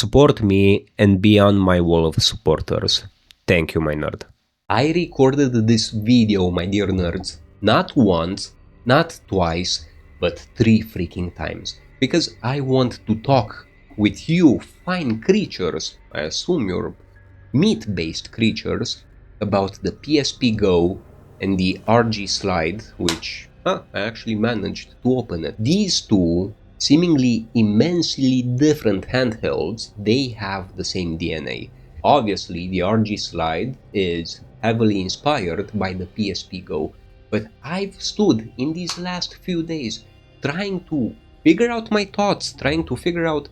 Support me and be on my wall of supporters. Thank you, my nerd. I recorded this video, my dear nerds, not once, not twice, but 3 freaking times. Because I want to talk with you fine creatures, I assume you're meat-based creatures, about the PSP Go and the RG Slide, which I actually managed to open it. These two seemingly immensely different handhelds, they have the same DNA. Obviously, the RG Slide is heavily inspired by the PSP Go, but I've stood in these last few days trying to figure out my thoughts, trying to figure out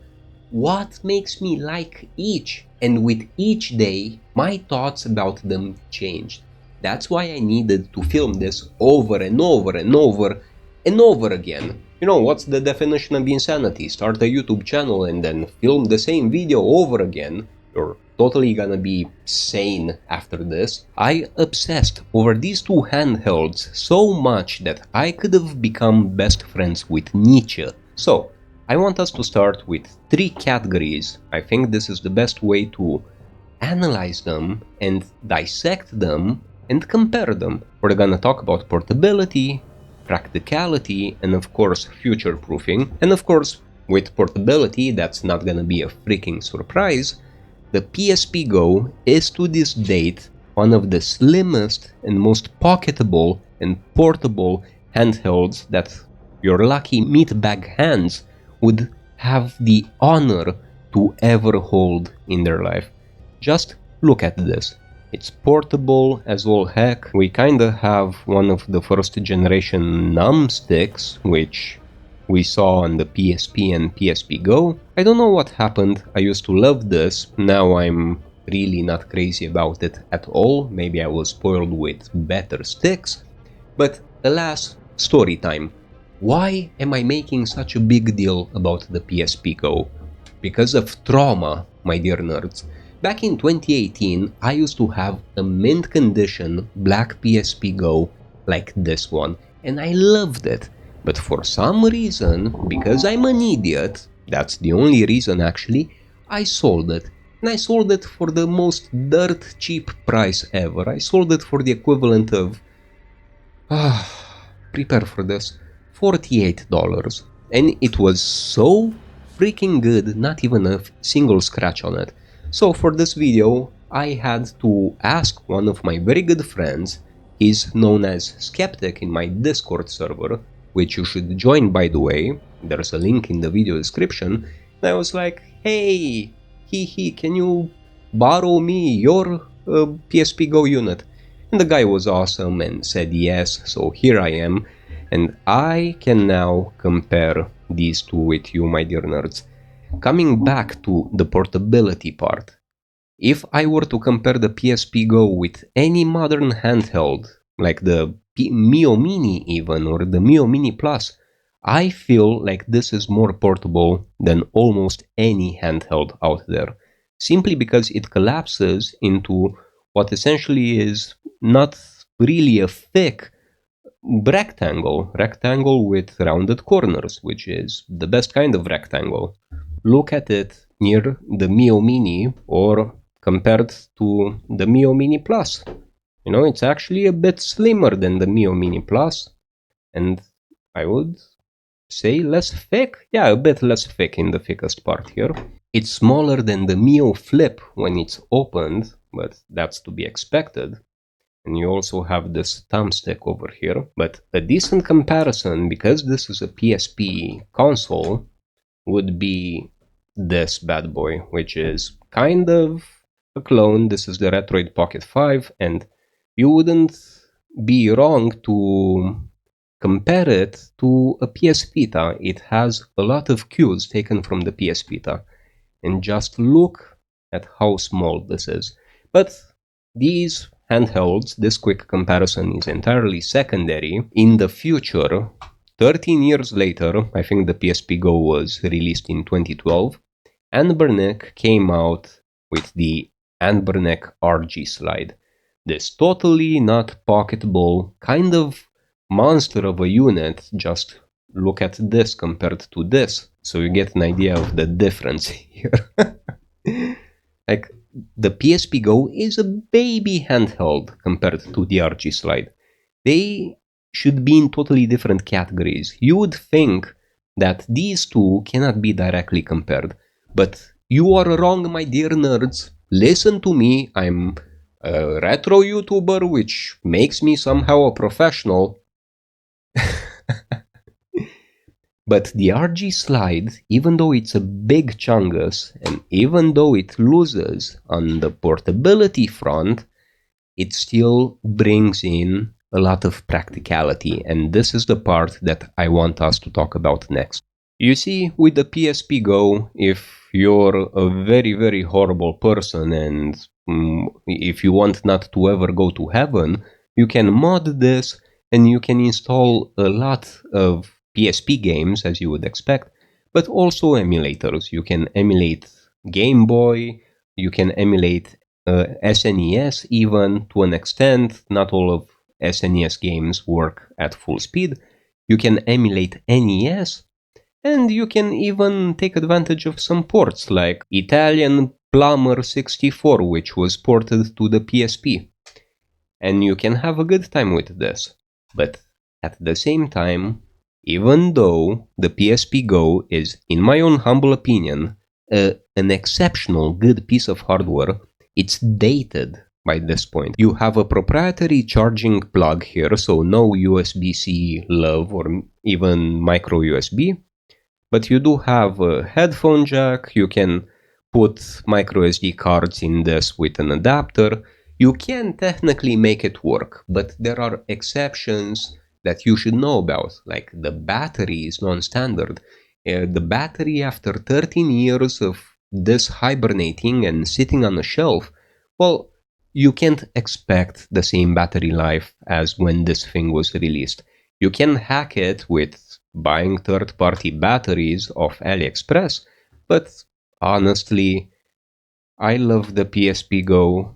what makes me like each, and with each day, my thoughts about them changed. That's why I needed to film this over and over and over and over again. You know, what's the definition of insanity? Start a YouTube channel and then film the same video over again. You're totally gonna be sane after this. I obsessed over these two handhelds so much that I could have become best friends with Nietzsche. So, I want us to start with 3 categories. I think this is the best way to analyze them and dissect them and compare them. We're gonna talk about portability, practicality, and of course future-proofing. And of course, with portability, that's not gonna be a freaking surprise. The PSP Go is to this date one of the slimmest and most pocketable and portable handhelds that your lucky meatbag hands would have the honor to ever hold in their life. Just look at this. It's portable as all heck. We kinda have one of the first generation numbsticks, which we saw on the PSP and PSP Go. I don't know what happened. I used to love this. Now I'm really not crazy about it at all. Maybe I was spoiled with better sticks. But alas, story time. Why am I making such a big deal about the PSP Go? Because of trauma, my dear nerds. Back in 2018, I used to have a mint condition black PSP Go like this one, and I loved it. But for some reason, because I'm an idiot, that's the only reason actually, I sold it. And I sold it for the most dirt cheap price ever. I sold it for the equivalent of... prepare for this. $48. And it was so freaking good, not even a single scratch on it. So for this video, I had to ask one of my very good friends, he's known as Skeptic in my Discord server, which you should join by the way, there's a link in the video description, and I was like, hey, can you borrow me your PSP Go unit? And the guy was awesome and said yes, so here I am, and I can now compare these two with you, my dear nerds. Coming back to the portability part, if I were to compare the PSP Go with any modern handheld, like the Mio Mini even, or the Mio Mini Plus, I feel like this is more portable than almost any handheld out there, simply because it collapses into what essentially is not really a thick rectangle with rounded corners, which is the best kind of rectangle. Look at it near the Mio Mini or compared to the Mio Mini Plus. You know, it's actually a bit slimmer than the Mio Mini Plus, and I would say less thick. Yeah, a bit less thick in the thickest part here. It's smaller than the Mio Flip when it's opened, but that's to be expected. And you also have this thumbstick over here. But a decent comparison, because this is a PSP console, would be this bad boy, which is kind of a clone. This is the Retroid Pocket 5, and you wouldn't be wrong to compare it to a PS Vita. It has a lot of cues taken from the PS Vita. And just look at how small this is. But these handhelds, this quick comparison is entirely secondary. In the future, 13 years later, I think the PSP Go was released in 2012, Anbernic came out with the Anbernic RG Slide. This totally not pocketable, kind of monster of a unit. Just look at this compared to this, so you get an idea of the difference here. the PSP Go is a baby handheld compared to the RG Slide. They should be in totally different categories. You would think that these two cannot be directly compared, but you are wrong, my dear nerds. Listen to me, I'm a retro YouTuber, which makes me somehow a professional. But the RG Slide, even though it's a big chungus, and even though it loses on the portability front, it still brings in a lot of practicality, and this is the part that I want us to talk about next. You see, with the PSP Go, if you're a very, very horrible person and if you want not to ever go to heaven, you can mod this and you can install a lot of PSP games, as you would expect, but also emulators. You can emulate Game Boy, you can emulate SNES even to an extent. Not all of SNES games work at full speed. You can emulate NES, and you can even take advantage of some ports like Italian Plumber 64, which was ported to the PSP. And you can have a good time with this. But at the same time, even though the PSP Go is, in my own humble opinion, an exceptional good piece of hardware, it's dated by this point. You have a proprietary charging plug here, so no USB-C love or even micro USB. But you do have a headphone jack, you can put micro SD cards in this with an adapter. You can technically make it work, but there are exceptions that you should know about, like the battery is non-standard. The battery, after 13 years of this hibernating and sitting on a shelf, well, you can't expect the same battery life as when this thing was released. You can hack it with buying third-party batteries off AliExpress, but honestly, I love the PSP Go,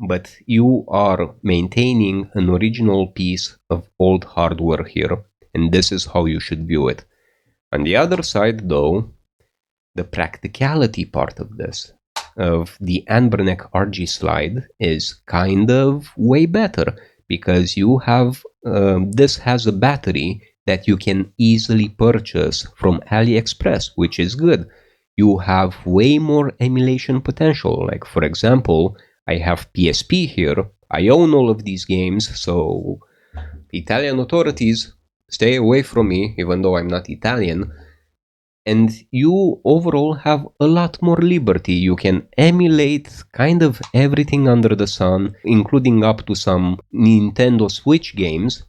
but you are maintaining an original piece of old hardware here, and this is how you should view it. On the other side, though, the practicality part of this, of the Anbernic RG Slide, is kind of way better, because you have, this has a battery that you can easily purchase from AliExpress, which is good. You have way more emulation potential, like for example, I have PSP here, I own all of these games, so Italian authorities, stay away from me, even though I'm not Italian. And you overall have a lot more liberty. You can emulate kind of everything under the sun, including up to some Nintendo Switch games,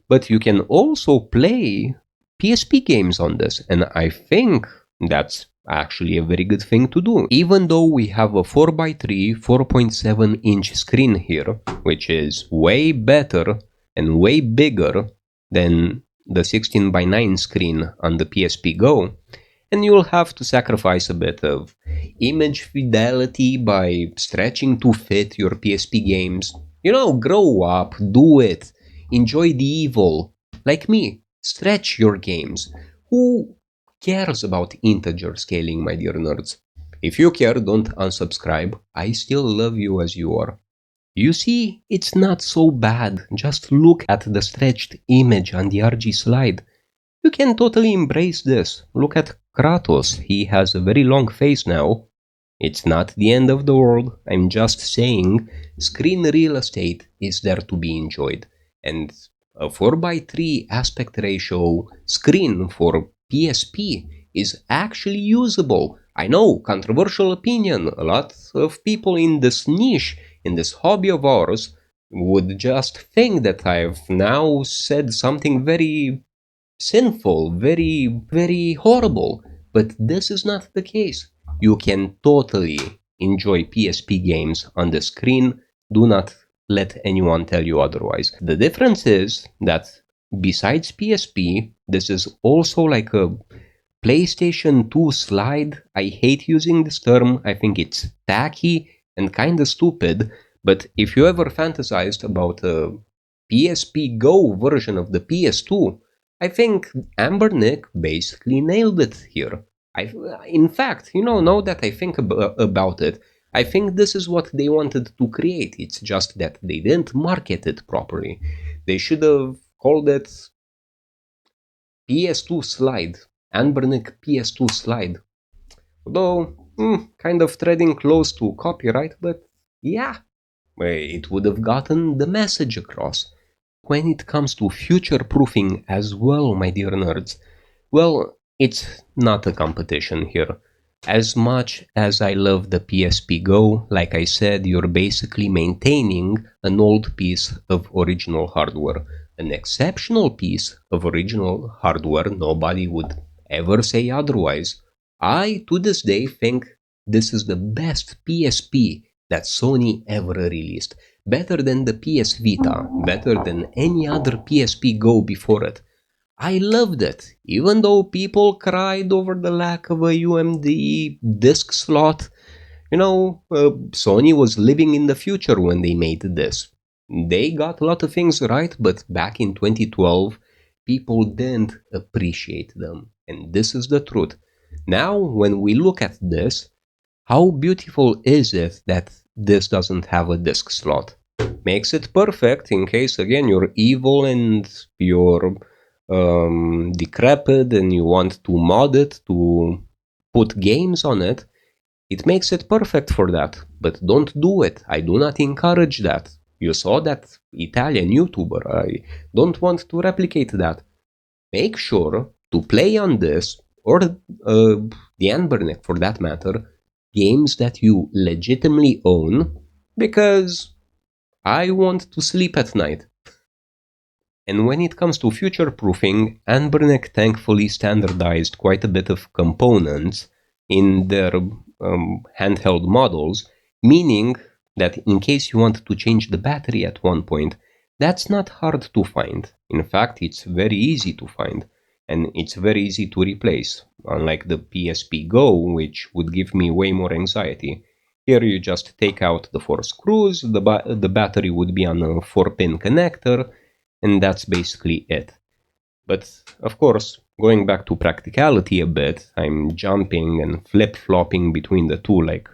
but you can also play PSP games on this, and I think that's actually a very good thing to do. Even though we have a 4x3 4.7 inch screen here, which is way better and way bigger than the 16:9 screen on the PSP Go, and you'll have to sacrifice a bit of image fidelity by stretching to fit your PSP games. You know, grow up, do it, enjoy the evil. Like me, stretch your games. Who cares about integer scaling, my dear nerds? If you care, don't unsubscribe. I still love you as you are. You see, it's not so bad. Just look at the stretched image on the RG Slide. You can totally embrace this. Look at Kratos, he has a very long face now. It's not the end of the world, I'm just saying screen real estate is there to be enjoyed. And a 4x3 aspect ratio screen for PSP is actually usable. I know, controversial opinion, a lot of people in this niche, in this hobby of ours, would just think that I've now said something very sinful, very, very horrible, but this is not the case. You can totally enjoy PSP games on the screen. Do not let anyone tell you otherwise. The difference is that besides PSP, this is also like a PlayStation 2 slide. I hate using this term. I think it's tacky and kinda stupid, but if you ever fantasized about a PSP Go version of the PS2, I think Anbernic basically nailed it here. In fact, now that I think about it, I think this is what they wanted to create. It's just that they didn't market it properly. They should have called it PS2 slide, Anbernic PS2 slide. Though, kind of treading close to copyright, but yeah, it would have gotten the message across. When it comes to future-proofing as well, my dear nerds, well, it's not a competition here. As much as I love the PSP Go, like I said, you're basically maintaining an old piece of original hardware. An exceptional piece of original hardware, nobody would ever say otherwise. I, to this day, think this is the best PSP that Sony ever released. Better than the PS Vita, better than any other PSP Go before it. I loved it, even though people cried over the lack of a UMD disk slot. Sony was living in the future when they made this. They got a lot of things right, but back in 2012, people didn't appreciate them. And this is the truth. Now, when we look at this, how beautiful is it that this doesn't have a disk slot? Makes it perfect in case, again, you're evil and you're decrepit and you want to mod it to put games on it. It makes it perfect for that, but don't do it. I do not encourage that. You saw that Italian YouTuber. I don't want to replicate that. Make sure to play on this, or the Anbernic for that matter, games that you legitimately own, because I want to sleep at night. And when it comes to future-proofing, Anbernic thankfully standardized quite a bit of components in their handheld models, meaning that in case you want to change the battery at one point, that's not hard to find. In fact, it's very easy to find, and it's very easy to replace, unlike the PSP Go, which would give me way more anxiety. Here you just take out the 4 screws, the battery would be on a 4-pin connector, and that's basically it. But, of course, going back to practicality a bit, I'm jumping and flip-flopping between the two like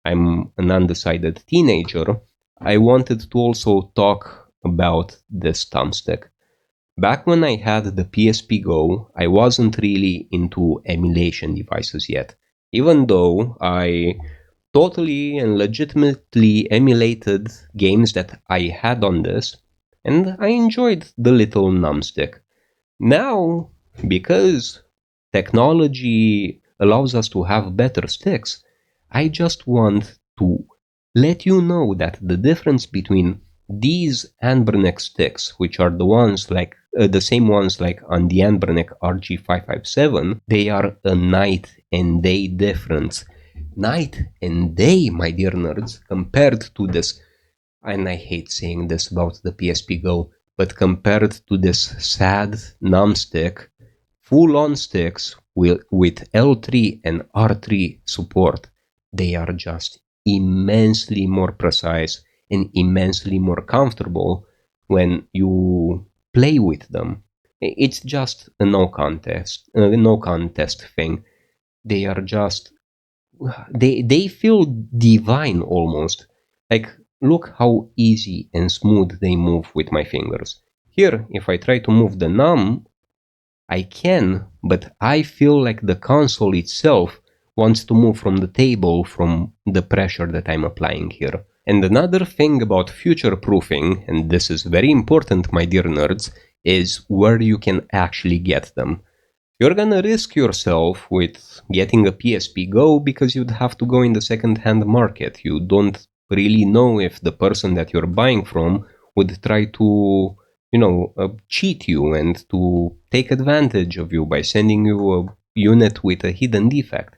I'm an undecided teenager. I wanted to also talk about this thumbstick. Back when I had the PSP Go, I wasn't really into emulation devices yet, even though I totally and legitimately emulated games that I had on this, and I enjoyed the little numbstick. Now, because technology allows us to have better sticks, I just want to let you know that the difference between these Anbernic sticks, which are the same ones like on the Anbernic RG557, they are a night and day difference. Night and day, my dear nerds, compared to this, and I hate saying this about the PSP Go, but compared to this sad numbstick, full-on sticks with L3 and R3 support, they are just immensely more precise and immensely more comfortable when you play with them. It's just a no contest thing. They are just they feel divine almost. Like, look how easy and smooth they move with my fingers. Here, if I try to move the num, I can, but I feel like the console itself wants to move from the table from the pressure that I'm applying here. And another thing about future-proofing, and this is very important, my dear nerds, is where you can actually get them. You're gonna risk yourself with getting a PSP Go because you'd have to go in the second-hand market. You don't really know if the person that you're buying from would try to, cheat you and to take advantage of you by sending you a unit with a hidden defect.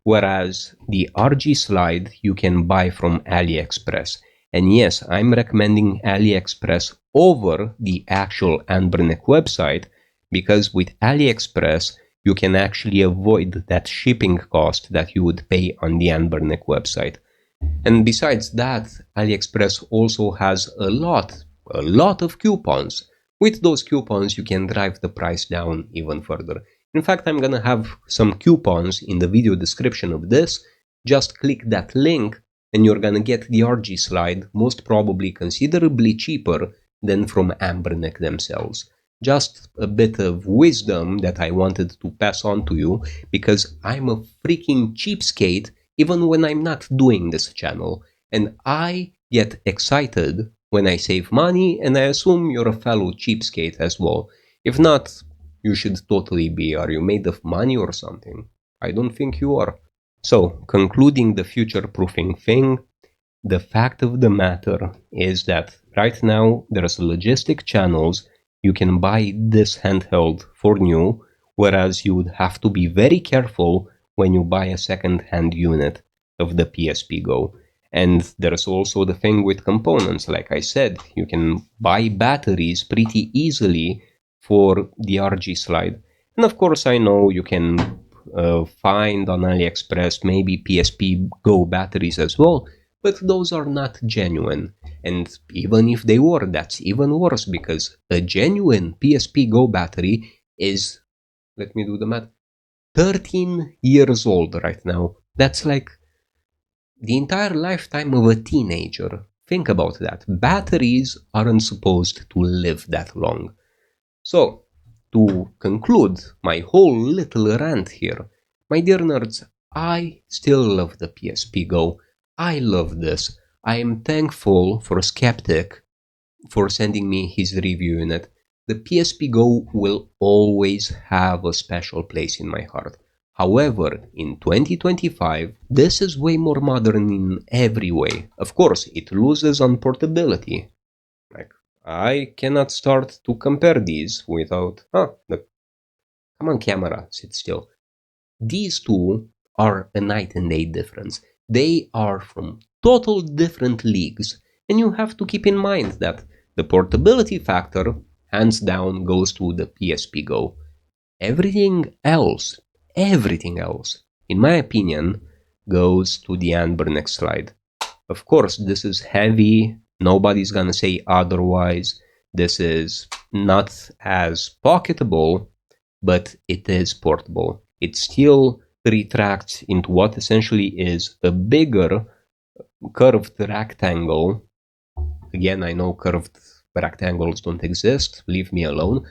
Whereas the RG slide you can buy from AliExpress. And yes, I'm recommending AliExpress over the actual Anbernic website, because with AliExpress, you can actually avoid that shipping cost that you would pay on the Anbernic website. And besides that, AliExpress also has a lot of coupons. With those coupons, you can drive the price down even further. In fact, I'm gonna have some coupons in the video description of this. Just click that link and you're gonna get the RG slide most probably considerably cheaper than from Anbernic themselves. Just a bit of wisdom that I wanted to pass on to you, because I'm a freaking cheapskate even when I'm not doing this channel, and I get excited when I save money, and I assume you're a fellow cheapskate as well. If not, you should totally be. Are you made of money or something? I don't think you are. So, concluding the future-proofing thing, the fact of the matter is that right now there's logistic channels. You can buy this handheld for new, whereas you would have to be very careful when you buy a second-hand unit of the PSP Go. And there's also the thing with components. Like I said, you can buy batteries pretty easily for the RG slide. And of course, I know you can find on AliExpress maybe PSP Go batteries as well, but those are not genuine. And even if they were, that's even worse, because a genuine PSP Go battery is, let me do the math, 13 years old right now. That's like the entire lifetime of a teenager. Think about that. Batteries aren't supposed to live that long. So, to conclude my whole little rant here, my dear nerds, I still love the PSP Go. I love this. I am thankful for Skeptic for sending me his review unit. The PSP Go will always have a special place in my heart. However, in 2025, this is way more modern in every way. Of course, it loses on portability. Like, I cannot start to compare these without... come on, camera, sit still. These two are a night and day difference. They are from total different leagues, and you have to keep in mind that the portability factor, hands down, goes to the PSP Go. Everything else, in my opinion, goes to the Anbernic slide. Of course, this is heavy. Nobody's gonna say otherwise. This is not as pocketable, but it is portable. It still retracts into what essentially is a bigger curved rectangle. Again, I know curved rectangles don't exist, leave me alone.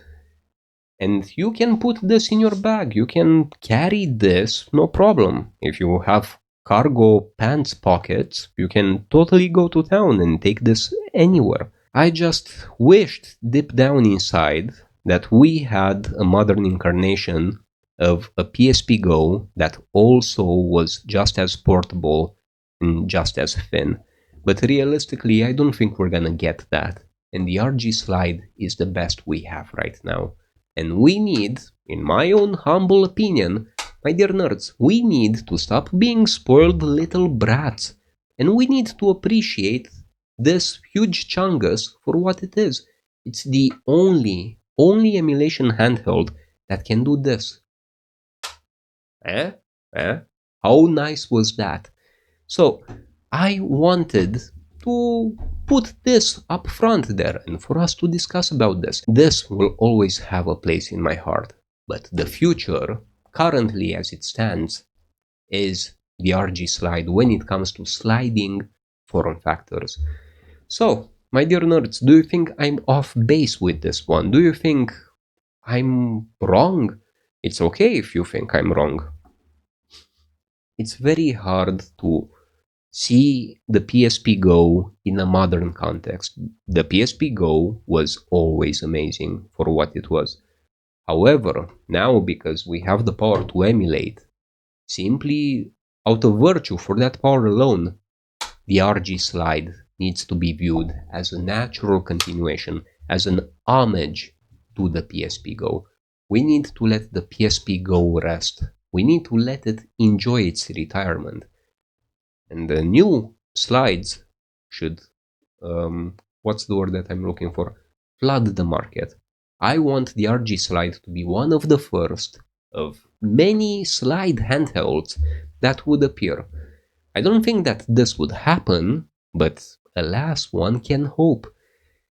And you can put this in your bag. You can carry this, no problem. If you have cargo pants pockets, you can totally go to town and take this anywhere. I just wished deep down inside that we had a modern incarnation of a PSP Go that also was just as portable and just as thin. But realistically, I don't think we're gonna get that. And the RG slide is the best we have right now. And we need, in my own humble opinion, my dear nerds, we need to stop being spoiled little brats. And we need to appreciate this huge chungus for what it is. It's the only emulation handheld that can do this. How nice was that? So, I wanted to put this up front there and for us to discuss about this. This will always have a place in my heart, but the future, currently as it stands, is the RG slide when it comes to sliding form factors. So, my dear nerds, do you think I'm off base with this one? Do you think I'm wrong? It's okay if you think I'm wrong. It's very hard to see the PSP Go in a modern context. The PSP Go was always amazing for what it was. However, now because we have the power to emulate, simply out of virtue for that power alone, the RG slide needs to be viewed as a natural continuation, as an homage to the PSP Go. We need to let the PSP Go rest. We need to let it enjoy its retirement. And the new slides should, what's the word that I'm looking for? Flood the market. I want the RG slide to be one of the first of many slide handhelds that would appear. I don't think that this would happen, but alas, one can hope.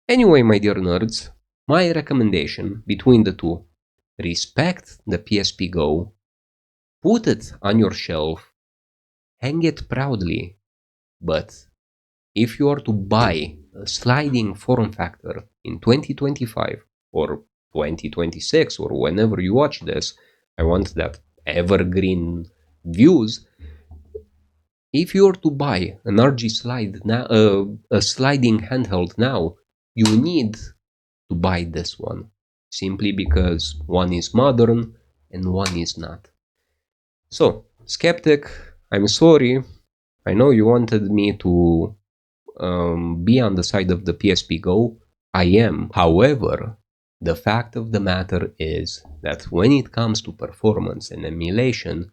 Anyway, my dear nerds, my recommendation between the two: respect the PSP Go, put it on your shelf, hang it proudly, But if you are to buy a sliding form factor in 2025 or 2026 or whenever you watch this, I want that evergreen views. If you are to buy an RG slide now, a sliding handheld now, you need to buy this one, simply because one is modern and one is not. So, skeptic, I'm sorry. I know you wanted me to be on the side of the PSP Go. I am. However, the fact of the matter is that when it comes to performance and emulation,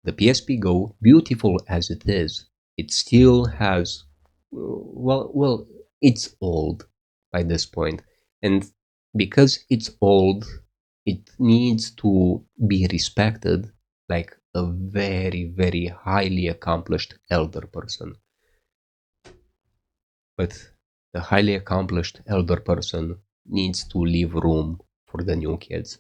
the PSP Go, beautiful as it is, it still has, well, it's old by this point. And because it's old, it needs to be respected like a very, very highly accomplished elder person. But the highly accomplished elder person needs to leave room for the new kids.